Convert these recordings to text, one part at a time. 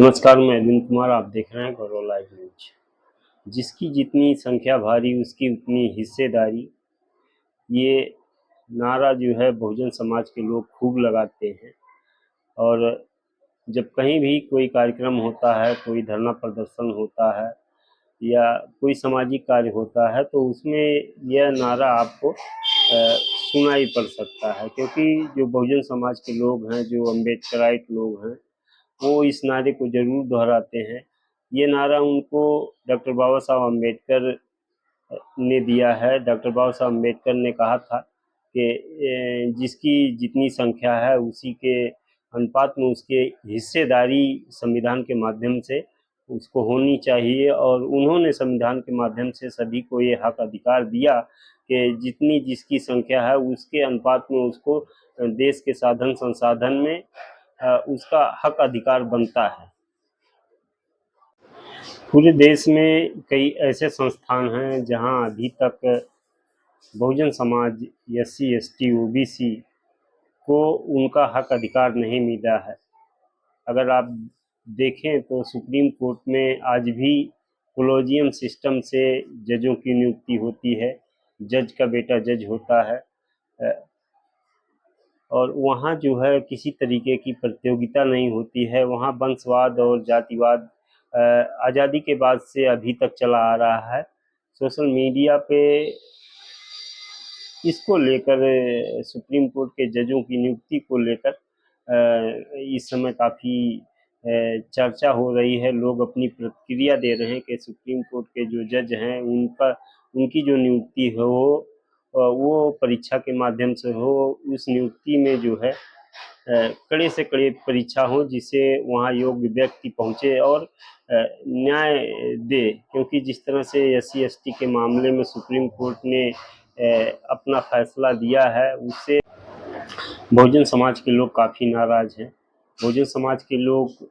नमस्कार, मैं अरविंद कुमार। आप देख रहे हैं गौरव लाइव न्यूज। जिसकी जितनी संख्या भारी उसकी उतनी हिस्सेदारी, ये नारा जो है बहुजन समाज के लोग खूब लगाते हैं। और जब कहीं भी कोई कार्यक्रम होता है, कोई धरना प्रदर्शन होता है या कोई सामाजिक कार्य होता है, तो उसमें यह नारा आपको सुनाई पड़ सकता है, क्योंकि जो बहुजन समाज के लोग हैं, जो अम्बेडकराइट लोग हैं, वो इस नारे को जरूर दोहराते हैं। ये नारा उनको डॉक्टर बाबा साहब अम्बेडकर ने दिया है। डॉक्टर बाबा साहब अम्बेडकर ने कहा था कि जिसकी जितनी संख्या है उसी के अनुपात में उसके हिस्सेदारी संविधान के माध्यम से उसको होनी चाहिए। और उन्होंने संविधान के माध्यम से सभी को ये हक अधिकार दिया कि जितनी जिसकी संख्या है उसके अनुपात में उसको देश के साधन संसाधन में उसका हक अधिकार बनता है। पूरे देश में कई ऐसे संस्थान हैं जहां अभी तक Bahujan Samaj, SC ST OBC को उनका हक अधिकार नहीं मिला है। अगर आप देखें तो सुप्रीम कोर्ट में आज भी कोलोजियम सिस्टम से जजों की नियुक्ति होती है। जज का बेटा जज होता है और वहाँ जो है किसी तरीके की प्रतियोगिता नहीं होती है। वहाँ वंशवाद और जातिवाद आज़ादी के बाद से अभी तक चला आ रहा है। सोशल मीडिया पे इसको लेकर सुप्रीम कोर्ट के जजों की नियुक्ति को लेकर इस समय काफ़ी चर्चा हो रही है। लोग अपनी प्रतिक्रिया दे रहे हैं कि सुप्रीम कोर्ट के जो जज हैं उनकी जो नियुक्ति हो वो परीक्षा के माध्यम से हो। उस नियुक्ति में जो है कड़े से कड़े परीक्षा हो, जिससे वहाँ योग्य व्यक्ति पहुँचे और न्याय दे। क्योंकि जिस तरह से SC ST के मामले में सुप्रीम कोर्ट ने अपना फैसला दिया है, उससे बहुजन समाज के लोग काफ़ी नाराज हैं। बहुजन समाज के लोग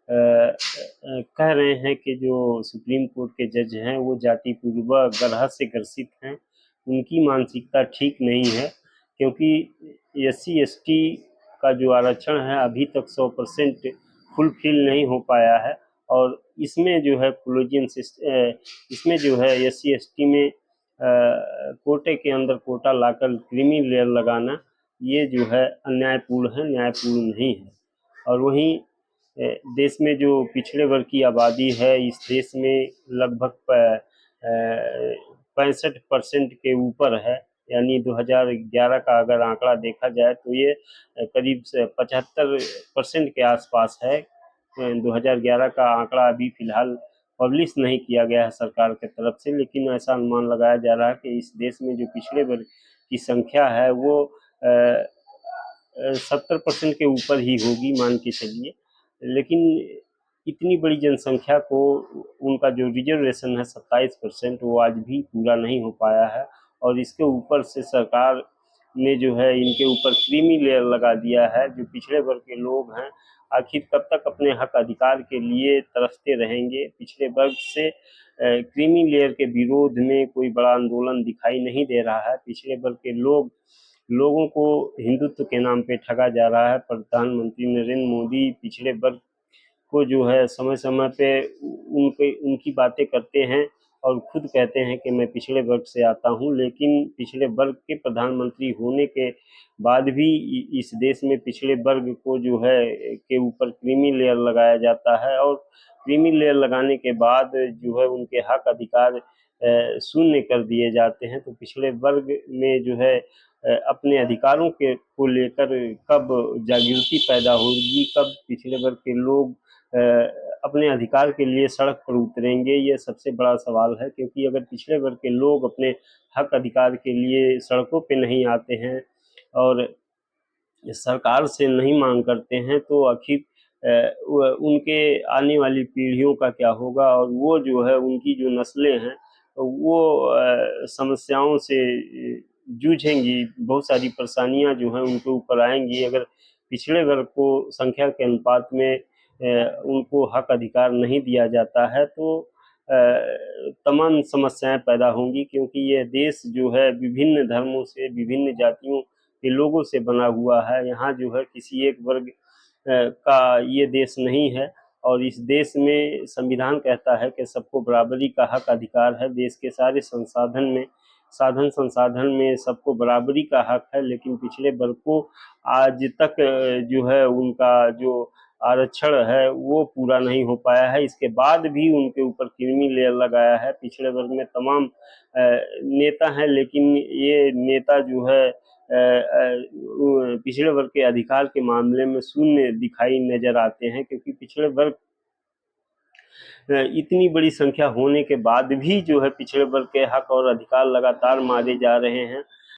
कह रहे हैं कि जो सुप्रीम कोर्ट के जज हैं वो जाति पूर्वक गरह से ग्रसित हैं। उनकी मानसिकता ठीक नहीं है, क्योंकि SC ST का जो आरक्षण है अभी तक 100% फुलफिल नहीं हो पाया है। और इसमें जो है इसमें जो है SC ST में कोटे के अंदर कोटा लाकर क्रीमी लेयर लगाना, ये जो है अन्यायपूर्ण है, न्यायपूर्ण नहीं है। और वहीं देश में जो पिछड़े वर्ग की आबादी है, इस देश में लगभग 65% के ऊपर है। यानी 2011 का अगर आंकड़ा देखा जाए तो ये करीब 75% के आसपास है। 2011 का आंकड़ा अभी फिलहाल पब्लिश नहीं किया गया है सरकार की तरफ से, लेकिन ऐसा अनुमान लगाया जा रहा है कि इस देश में जो पिछड़े वर्ग की संख्या है वो 70% के ऊपर ही होगी, मान के चलिए। लेकिन इतनी बड़ी जनसंख्या को उनका जो रिजर्वेशन है 27%, वो आज भी पूरा नहीं हो पाया है। और इसके ऊपर से सरकार ने जो है इनके ऊपर क्रीमी लेयर लगा दिया है। जो पिछड़े वर्ग के लोग हैं, आखिर कब तक अपने हक अधिकार के लिए तरसते रहेंगे। पिछड़े वर्ग से क्रीमी लेयर के विरोध में कोई बड़ा आंदोलन दिखाई नहीं दे रहा है। पिछड़े वर्ग के लोगों को हिंदुत्व के नाम पे ठगा जा रहा है। प्रधानमंत्री नरेंद्र मोदी पिछड़े वर्ग को जो है समय समय पे उनकी बातें करते हैं और खुद कहते हैं कि मैं पिछड़े वर्ग से आता हूं, लेकिन पिछड़े वर्ग के प्रधानमंत्री होने के बाद भी इस देश में पिछड़े वर्ग को जो है के ऊपर क्रीमी लेयर लगाया जाता है। और क्रीमी लेयर लगाने के बाद जो है उनके हक अधिकार शून्य कर दिए जाते हैं। तो पिछड़े वर्ग में जो है अपने अधिकारों के को लेकर कब जागृति पैदा होगी, कब पिछड़े वर्ग के लोग अपने अधिकार के लिए सड़क पर उतरेंगे, ये सबसे बड़ा सवाल है। क्योंकि अगर पिछड़े वर्ग के लोग अपने हक अधिकार के लिए सड़कों पे नहीं आते हैं और सरकार से नहीं मांग करते हैं, तो आखिर उनके आने वाली पीढ़ियों का क्या होगा। और वो जो है उनकी जो नस्लें हैं वो समस्याओं से जूझेंगी। बहुत सारी परेशानियां जो हैं उनके ऊपर आएंगी अगर पिछड़े वर्ग को संख्या के अनुपात में उनको हक अधिकार नहीं दिया जाता है। तो तमाम समस्याएं पैदा होंगी, क्योंकि ये देश जो है विभिन्न धर्मों से, विभिन्न जातियों के लोगों से बना हुआ है। यहाँ जो है किसी एक वर्ग का ये देश नहीं है। और इस देश में संविधान कहता है कि सबको बराबरी का हक अधिकार है। देश के सारे साधन संसाधन में सबको बराबरी का हक है, लेकिन पिछड़े वर्ग को आज तक जो है उनका जो आरक्षण है वो पूरा नहीं हो पाया है। इसके बाद भी उनके ऊपर क्रीमी लेयर लगाया है। पिछड़े वर्ग में तमाम नेता हैं, लेकिन ये नेता जो है पिछड़े वर्ग के अधिकार के मामले में शून्य दिखाई नजर आते हैं, क्योंकि पिछड़े वर्ग इतनी बड़ी संख्या होने के बाद भी जो है पिछड़े वर्ग के हक और अधिकार लगातार मारे जा रहे हैं।